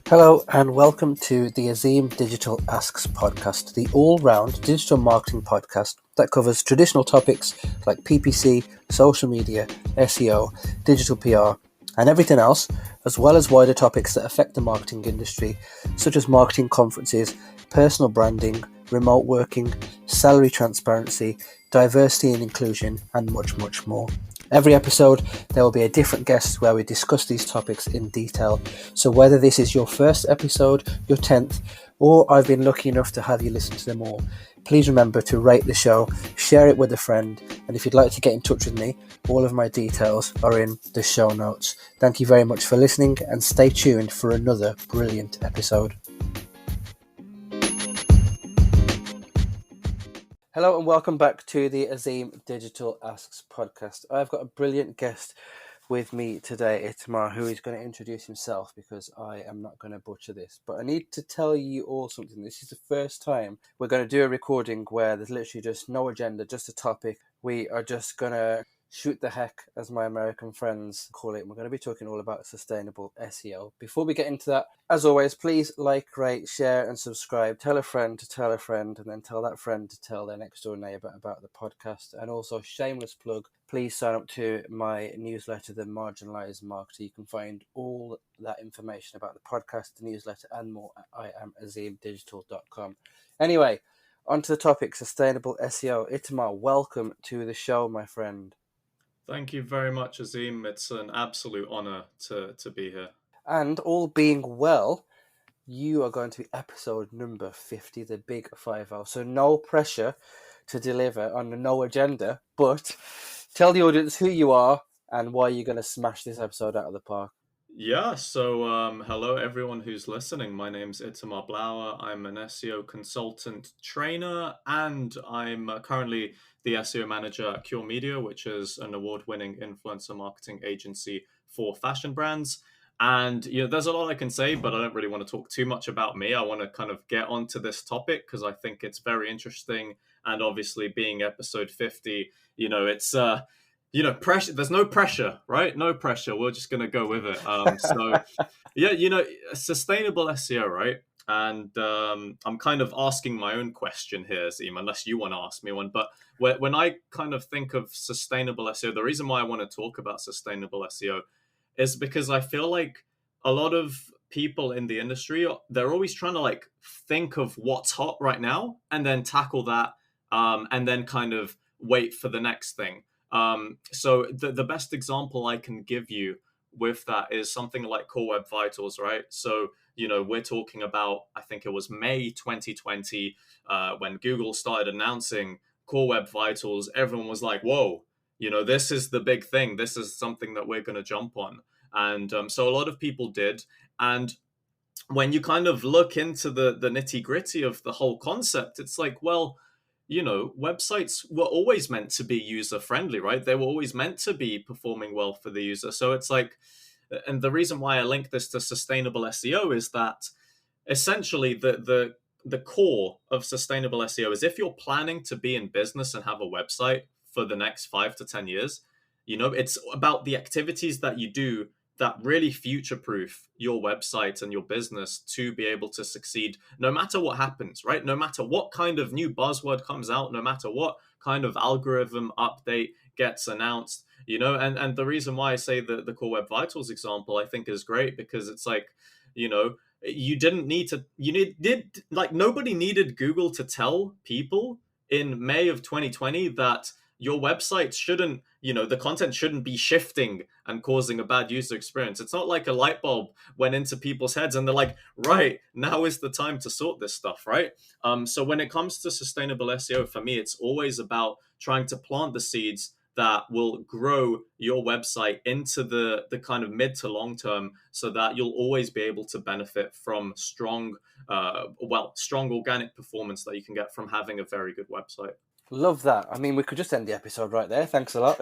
Hello and welcome to the Azeem Digital Asks Podcast, the all-round digital marketing podcast that covers traditional topics like PPC, social media, SEO, digital PR, and everything else, as well as wider topics that affect the marketing industry, such as marketing conferences, personal branding, remote working, salary transparency, diversity and inclusion, and much, much more. Every episode, there will be a different guest where we discuss these topics in detail. So whether this is your first episode, your 10th, or I've been lucky enough to have you listen to them all, please remember to rate the show, share it with a friend, and if you'd like to get in touch with me, all of my details are in the show notes. Thank you very much for listening, and stay tuned for another brilliant episode. Hello and welcome back to the Azeem Digital Asks Podcast. I've got a brilliant guest with me today, Itamar, who is going to introduce himself because I am not going to butcher this. But I need to tell you all something. This is the first time we're going to do a recording where there's literally just no agenda, just a topic. We are just going to shoot the heck, as my American friends call it. We're going to be talking all about sustainable SEO. Before we get into that, as always, please like, rate, share, and subscribe. Tell a friend to tell a friend, and then tell that friend to tell their next door neighbor about the podcast. And also, shameless plug, please sign up to my newsletter, The Marginalized Marketer. You can find all that information about the podcast, the newsletter, and more at IamAzeemDigital.com. Anyway, on to the topic, sustainable SEO. Itamar, welcome to the show, my friend. Thank you very much, Azeem. It's an absolute honor to be here. And all being well, you are going to be episode number 50, the big 50. So no pressure to deliver on the no agenda, but tell the audience who you are and why you're going to smash this episode out of the park. Yeah, so hello everyone who's listening. My name's Itamar Blauer. I'm an SEO consultant trainer, and I'm currently the SEO manager at Cure Media, which is an award-winning influencer marketing agency for fashion brands. And there's a lot I can say, but I don't really want to talk too much about me. I want to kind of get onto this topic because I think it's very interesting. And obviously, being episode 50, it's pressure. There's no pressure, right? No pressure. We're just gonna go with it. Sustainable SEO, right? And I'm kind of asking my own question here, Zim, unless you want to ask me one. But when I kind of think of sustainable SEO, the reason why I want to talk about sustainable SEO is because I feel like a lot of people in the industry, they're always trying to think of what's hot right now and then tackle that, and then kind of wait for the next thing. So the best example I can give you with that is something like Core Web Vitals, right? So, we're talking about, I think it was May 2020, when Google started announcing Core Web Vitals. Everyone was like, whoa, this is the big thing. This is something that we're going to jump on. And so a lot of people did. And when you kind of look into the nitty gritty of the whole concept, it's like, well, websites were always meant to be user friendly, right? They were always meant to be performing well for the user. So it's like, and the reason why I link this to sustainable SEO is that essentially the core of sustainable SEO is if you're planning to be in business and have a website for the next 5 to 10 years, it's about the activities that you do that really future-proof your website and your business to be able to succeed no matter what happens, right? No matter what kind of new buzzword comes out, no matter what kind of algorithm update gets announced, and the reason why I say the Core Web Vitals example, I think is great because it's like, you didn't need to, nobody needed Google to tell people in May of 2020 that your website shouldn't, the content shouldn't be shifting and causing a bad user experience. It's not like a light bulb went into people's heads and they're like, right, now is the time to sort this stuff, right? So when it comes to sustainable SEO, for me, it's always about trying to plant the seeds that will grow your website into the kind of mid to long term so that you'll always be able to benefit from strong organic performance that you can get from having a very good website. Love that. I mean, we could just end the episode right there. Thanks a lot.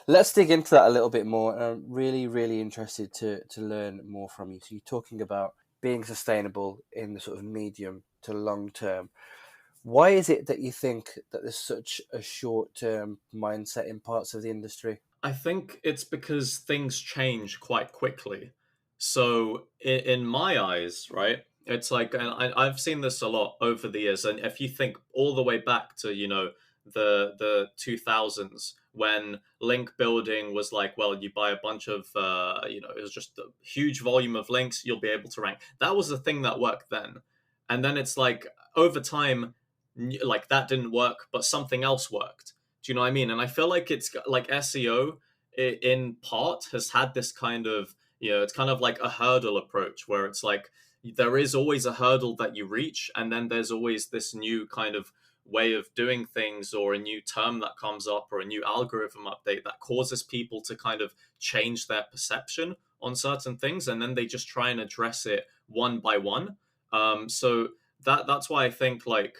Let's dig into that a little bit more. I'm really, really interested to learn more from you. So you're talking about being sustainable in the sort of medium to long term. Why is it that you think that there's such a short-term mindset in parts of the industry? I think it's because things change quite quickly. So in my eyes, right, it's like, and I've seen this a lot over the years. And if you think all the way back to, the 2000s, when link building was like, well, you buy a bunch of, it was just a huge volume of links, you'll be able to rank. That was the thing that worked then. And then it's like over time, like that didn't work, but something else worked. Do you know what I mean? And I feel like it's like SEO in part has had this kind of, it's kind of like a hurdle approach where it's like there is always a hurdle that you reach, and then there's always this new kind of way of doing things or a new term that comes up or a new algorithm update that causes people to kind of change their perception on certain things, and then they just try and address it one by one. So that's why I think like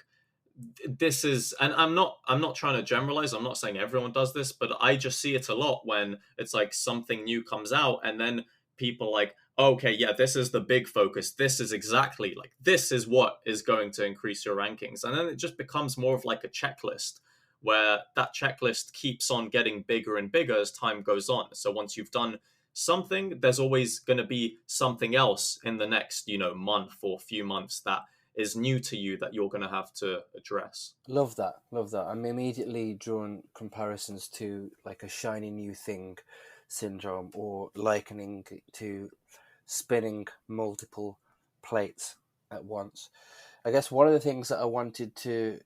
this is, and I'm not trying to generalize, I'm not saying everyone does this, but I just see it a lot when it's like something new comes out and then people like, okay, yeah, this is the big focus, this is exactly like, this is what is going to increase your rankings, and then it just becomes more of like a checklist where that checklist keeps on getting bigger and bigger as time goes on. So once you've done something, there's always going to be something else in the next month or few months that is new to you that you're going to have to address. Love that. Love that. I'm immediately drawn comparisons to like a shiny new thing syndrome, or likening to spinning multiple plates at once. I guess one of the things that I wanted to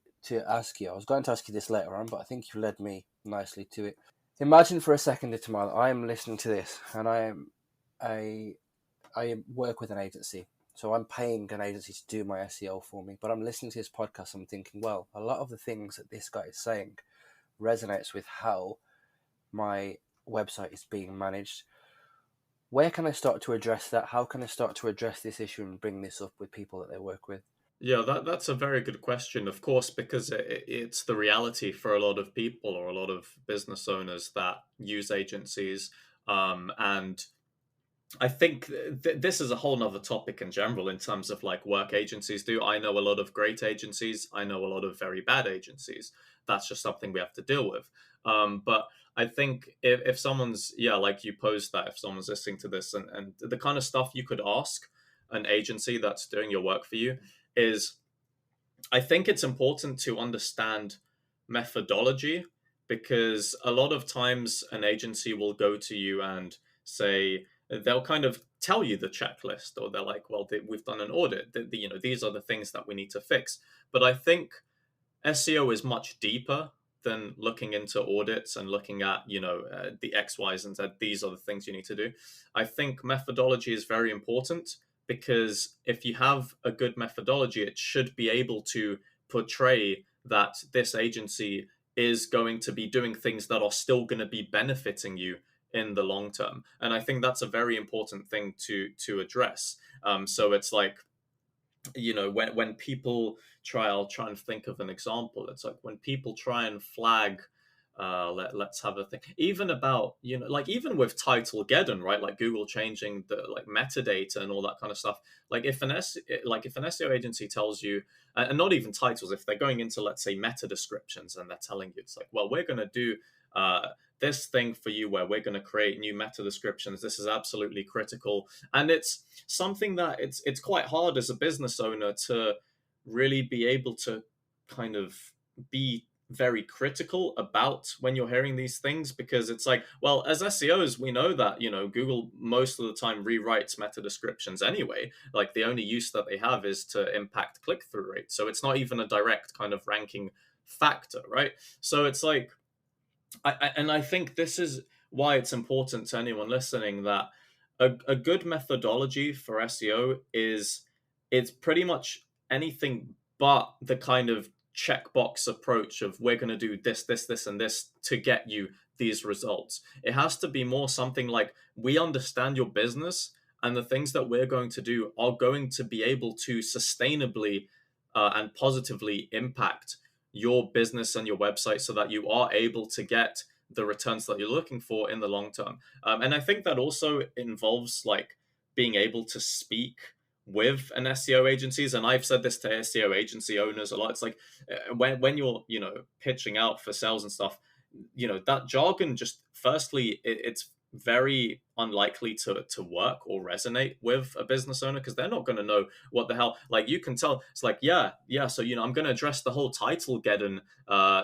ask you, I was going to ask you this later on, but I think you led me nicely to it. Imagine for a second, Itamar, I am listening to this, and I work with an agency. So I'm paying an agency to do my SEO for me, but I'm listening to his podcast and I'm thinking, well, a lot of the things that this guy is saying resonates with how my website is being managed. Where can I start to address that? How can I start to address this issue and bring this up with people that they work with? Yeah, that's a very good question, of course, because it's the reality for a lot of people or a lot of business owners that use agencies. And I think this is a whole nother topic in general in terms of like work agencies do. I know a lot of great agencies. I know a lot of very bad agencies. That's just something we have to deal with. But I think if someone's, yeah, like you posed that, if someone's listening to this and the kind of stuff you could ask an agency that's doing your work for you is, I think it's important to understand methodology, because a lot of times an agency will go to you and say, they'll kind of tell you the checklist, or they're like, well, we've done an audit, these are the things that we need to fix. But I think SEO is much deeper than looking into audits and looking at, the X, Y's, and Z. These are the things you need to do. I think methodology is very important, because if you have a good methodology, it should be able to portray that this agency is going to be doing things that are still going to be benefiting you in the long term. And I think that's a very important thing to address. So it's like, when people I'll try and think of an example. It's like when people try and flag, let's have a thing, even about, like even with title geddon, right? Like Google changing the like metadata and all that kind of stuff. Like if an SEO agency tells you, and not even titles, if they're going into, let's say, meta descriptions, and they're telling you, it's like, well, we're going to do this thing for you where we're going to create new meta descriptions. This is absolutely critical. And it's something that it's quite hard as a business owner to really be able to kind of be very critical about when you're hearing these things, because it's like, well, as SEOs, we know that, Google most of the time rewrites meta descriptions anyway. Like the only use that they have is to impact click-through rate. So it's not even a direct kind of ranking factor, right? So it's like, I think this is why it's important to anyone listening that a good methodology for SEO is, it's pretty much anything but the kind of checkbox approach of, we're going to do this, this, this, and this to get you these results. It has to be more something like, we understand your business, and the things that we're going to do are going to be able to sustainably and positively impact your business and your website, so that you are able to get the returns that you're looking for in the long term. And I think that also involves like being able to speak with an SEO agencies. And I've said this to SEO agency owners a lot. It's like when you're, pitching out for sales and stuff, that jargon, just firstly, it's very unlikely to work or resonate with a business owner, because they're not going to know what the hell. Like, you can tell it's like, yeah, so I'm going to address the whole title geddon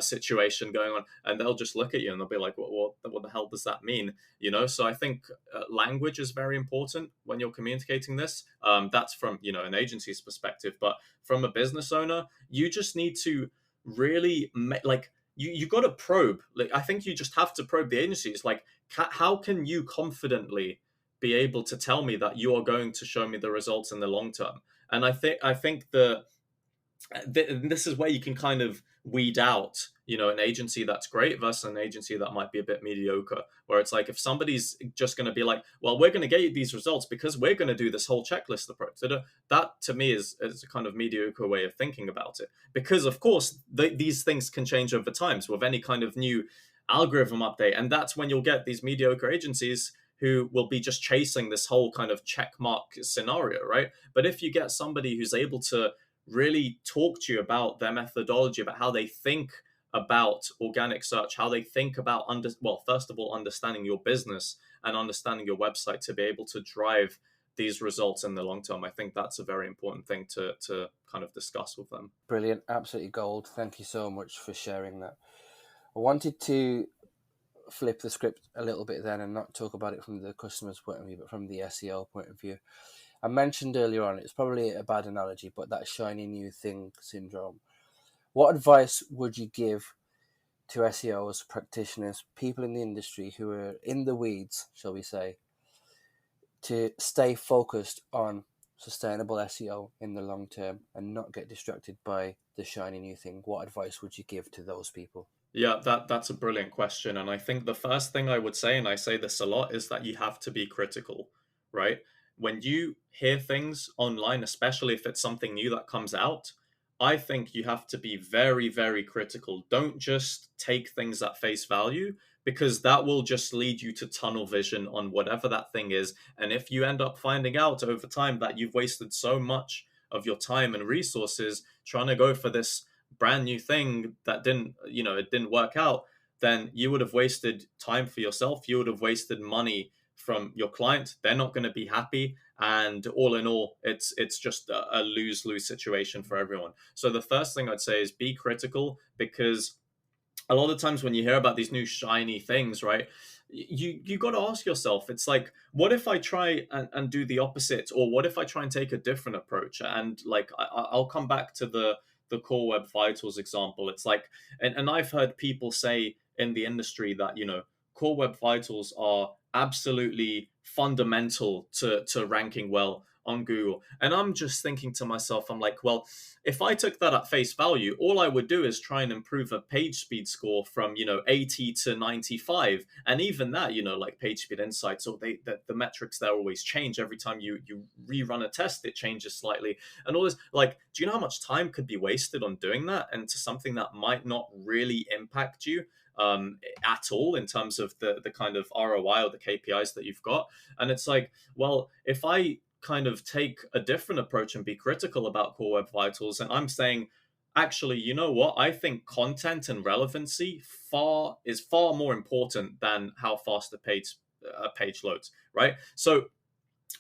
situation going on, and they'll just look at you and they'll be like, what the hell does that mean? So I think language is very important when you're communicating this. That's from an agency's perspective, but from a business owner, you just need to really you got to probe. Like, I think you just have to probe the agencies. Like, how can you confidently be able to tell me that you are going to show me the results in the long term? And I think this is where you can kind of weed out, an agency that's great versus an agency that might be a bit mediocre. Where it's like, if somebody's just going to be like, well, we're going to get you these results because we're going to do this whole checklist approach. That to me is a kind of mediocre way of thinking about it. Because of course, these things can change over time. So with any kind of new algorithm update, and that's when you'll get these mediocre agencies who will be just chasing this whole kind of check mark scenario, right? But if you get somebody who's able to really talk to you about their methodology, about how they think about organic search, how they think about first of all, understanding your business and understanding your website to be able to drive these results in the long term. I think that's a very important thing to kind of discuss with them. Brilliant, absolutely gold. Thank you so much for sharing that. I wanted to flip the script a little bit then and not talk about it from the customer's point of view, but from the SEO point of view. I mentioned earlier on, it's probably a bad analogy, but that shiny new thing syndrome. What advice would you give to SEOs, practitioners, people in the industry who are in the weeds, shall we say, to stay focused on sustainable SEO in the long term and not get distracted by the shiny new thing? What advice would you give to those people? Yeah, that's a brilliant question. And I think the first thing I would say, and I say this a lot, is that you have to be critical, right? When you hear things online, especially if it's something new that comes out, I think you have to be very, very critical. Don't just take things at face value, because that will just lead you to tunnel vision on whatever that thing is. And if you end up finding out over time that you've wasted so much of your time and resources trying to go for this brand new thing that it didn't work out, then you would have wasted time for yourself. You would have wasted money from your client. They're not going to be happy. And all in all, it's just a lose-lose situation for everyone. So the first thing I'd say is be critical, because a lot of times when you hear about these new shiny things, right, you got to ask yourself, it's like, what if I try and do the opposite? Or what if I try and take a different approach? And like, I'll come back to the Core Web Vitals example. It's like, and I've heard people say in the industry that, Core Web Vitals are absolutely fundamental to ranking well on Google. And I'm just thinking to myself, I'm like, well, if I took that at face value, all I would do is try and improve a page speed score from 80 to 95, and even that, like Page Speed Insights, or the metrics there always change every time you rerun a test. It changes slightly, and all this. Like, do you know how much time could be wasted on doing that, and to something that might not really impact you at all in terms of the kind of ROI or the KPIs that you've got? And it's like, well, if I kind of take a different approach and be critical about Core Web Vitals, and I'm saying, actually, you know what? I think content and relevancy is far more important than how fast a page loads, right? So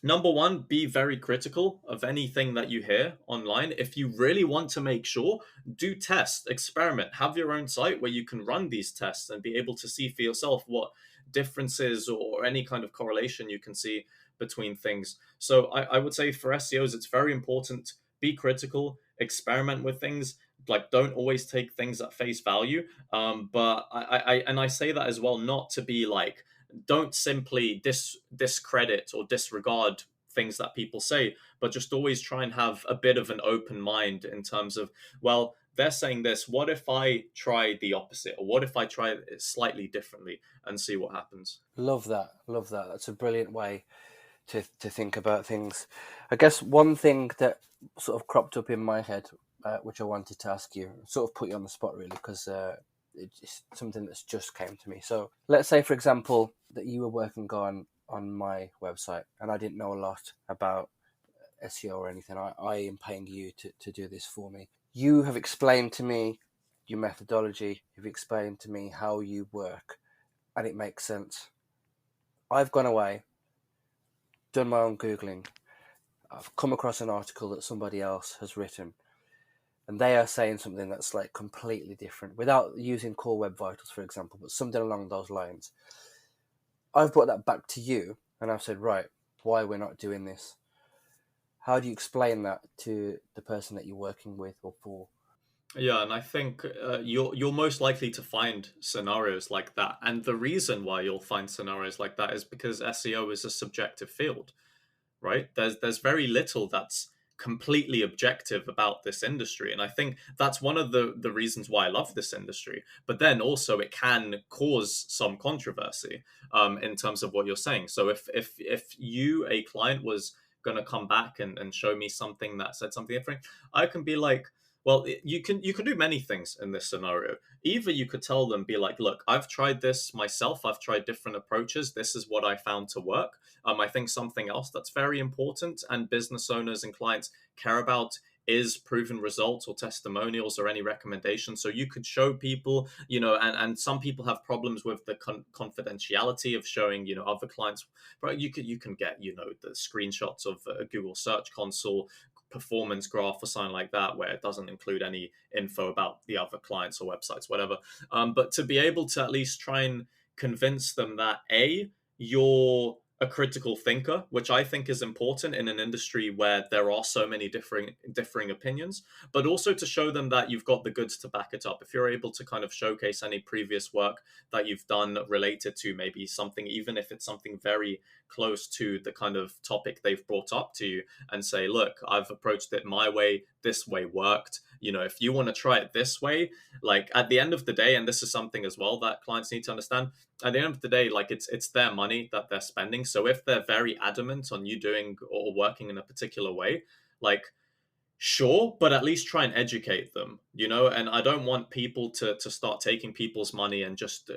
number one, be very critical of anything that you hear online. If you really want to make sure, do tests, experiment, have your own site where you can run these tests and be able to see for yourself what differences or any kind of correlation you can see between things. So I would say for SEOs, it's very important. Be critical, experiment with things. Like, don't always take things at face value. But I say that as well, not to be like, don't simply discredit or disregard things that people say, but just always try and have a bit of an open mind in terms of, well, they're saying this, what if I try the opposite, or what if I try it slightly differently and see what happens? Love that. That's a brilliant way to think about things. I guess one thing that sort of cropped up in my head, which I wanted to ask you, sort of put you on the spot really, because it's something that's just came to me. So let's say, for example, that you were working on my website and I didn't know a lot about SEO or anything. I am paying you to do this for me. You have explained to me your methodology. You've explained to me how you work, and it makes sense. I've gone away, done my own Googling. I've come across an article that somebody else has written, and they are saying something that's like completely different without using Core Web Vitals, for example, but something along those lines. I've brought that back to you, and I've said, right, why we're not doing this? How do you explain that to the person that you're working with or for? Yeah, and I think you're most likely to find scenarios like that, and the reason why you'll find scenarios like that is because SEO is a subjective field, right? There's very little that's completely objective about this industry, and I think that's one of the reasons why I love this industry. But then also it can cause some controversy in terms of what you're saying. So if you, a client, was going to come back and show me something that said something different, I can be like, well, you can do many things in this scenario. Either you could tell them, be like, look, I've tried this myself, I've tried different approaches, this is what I found to work. I think something else that's very important and business owners and clients care about is proven results or testimonials or any recommendations. So you could show people, and some people have problems with the confidentiality of showing, other clients. But you can get, the screenshots of a Google Search Console performance graph or something like that, where it doesn't include any info about the other clients or websites, whatever. But to be able to at least try and convince them that you're a critical thinker, which I think is important in an industry where there are so many differing opinions, but also to show them that you've got the goods to back it up. If you're able to kind of showcase any previous work that you've done related to maybe something, even if it's something very close to the kind of topic they've brought up to you, and say, look, I've approached it my way, this way worked. If you want to try it this way, like at the end of the day, and this is something as well that clients need to understand, at the end of the day, like it's their money that they're spending. So if they're very adamant on you doing or working in a particular way, like, sure, but at least try and educate them, and I don't want people to start taking people's money and just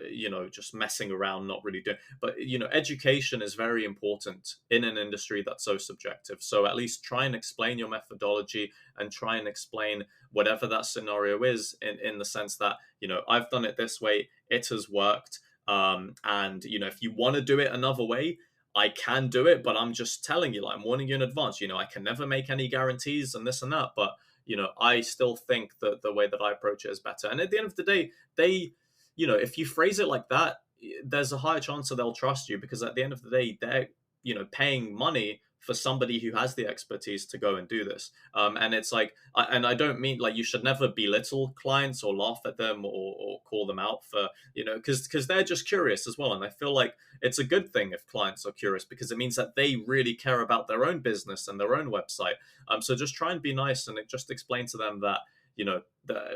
just messing around, not really doing. But education is very important in an industry that's so subjective. So at least try and explain your methodology and try and explain whatever that scenario is, in the sense that I've done it this way, it has worked. And if you want to do it another way, I can do it, but I'm just telling you, like, I'm warning you in advance. I can never make any guarantees and this and that, but I still think that the way that I approach it is better. And at the end of the day, if you phrase it like that, there's a higher chance that they'll trust you, because at the end of the day, they're paying money for somebody who has the expertise to go and do this. And it's like, and I don't mean, like, you should never belittle clients or laugh at them or call them out for, because they're just curious as well. And I feel like it's a good thing if clients are curious, because it means that they really care about their own business and their own website. So just try and be nice and just explain to them that,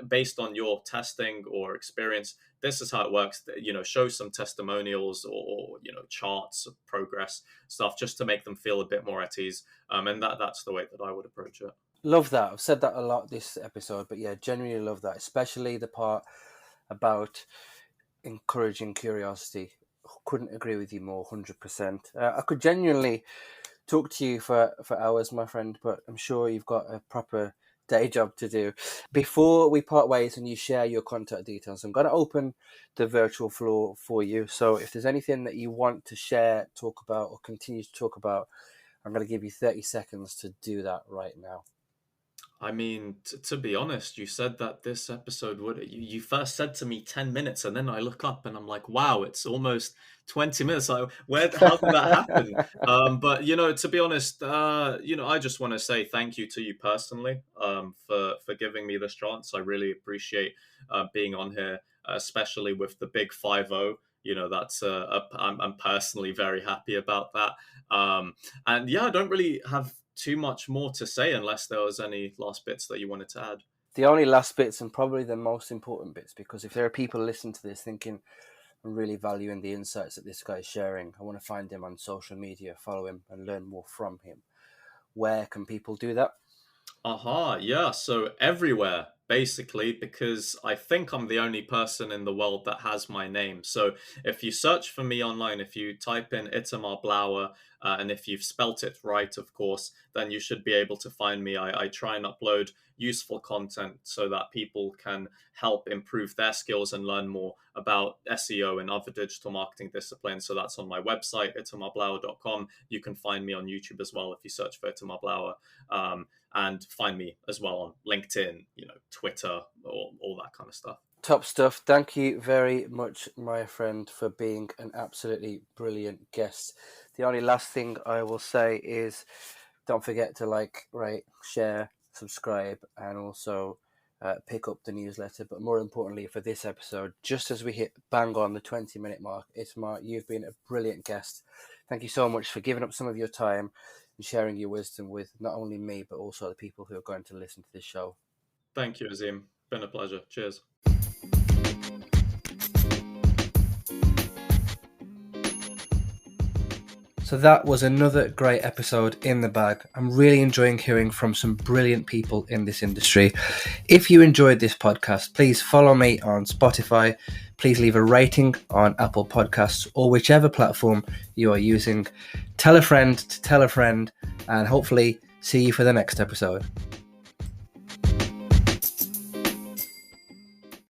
based on your testing or experience, this is how it works. Show some testimonials or charts of progress stuff, just to make them feel a bit more at ease. And that's the way that I would approach it. Love that. I've said that a lot this episode, but yeah, genuinely love that, especially the part about encouraging curiosity. Couldn't agree with you more, 100%. I could genuinely talk to you for hours, my friend, but I'm sure you've got a proper day job to do. Before we part ways and you share your contact details, I'm going to open the virtual floor for you. So if there's anything that you want to share, talk about, or continue to talk about, I'm going to give you 30 seconds to do that right now. I mean, to be honest, you said that this episode would. You first said to me 10 minutes, and then I look up and I'm like, wow, it's almost 20 minutes. Like, how did that happen? But to be honest, I just want to say thank you to you personally, for giving me this chance. I really appreciate being on here, especially with the big 5-0. That's I'm personally very happy about that. And yeah, I don't really have too much more to say, unless there was any last bits that you wanted to add. The only last bits, and probably the most important bits, because if there are people listening to this thinking, I'm really valuing the insights that this guy is sharing, I want to find him on social media, follow him, and learn more from him. Where can people do that? Yeah. So everywhere. basically because I think I'm the only person in the world that has my name. So if you search for me online, if you type in Itamar Blauer, and if you've spelt it right, of course, then you should be able to find me. I try and upload useful content so that people can help improve their skills and learn more about SEO and other digital marketing disciplines. So that's on my website, itamarblauer.com. You can find me on YouTube as well if you search for Itamar Blauer. And find me as well on LinkedIn, Twitter, all that kind of stuff. Top stuff. Thank you very much, my friend, for being an absolutely brilliant guest. The only last thing I will say is don't forget to like, rate, share, subscribe, and also pick up the newsletter. But more importantly, for this episode, just as we hit bang on the 20-minute mark, Itamar, you've been a brilliant guest. Thank you so much for giving up some of your time and sharing your wisdom with not only me, but also the people who are going to listen to this show. Thank you, Azeem. Been a pleasure. Cheers. So that was another great episode in the bag. I'm really enjoying hearing from some brilliant people in this industry. If you enjoyed this podcast, please follow me on Spotify. Please leave a rating on Apple Podcasts or whichever platform you are using. Tell a friend to tell a friend, and hopefully see you for the next episode.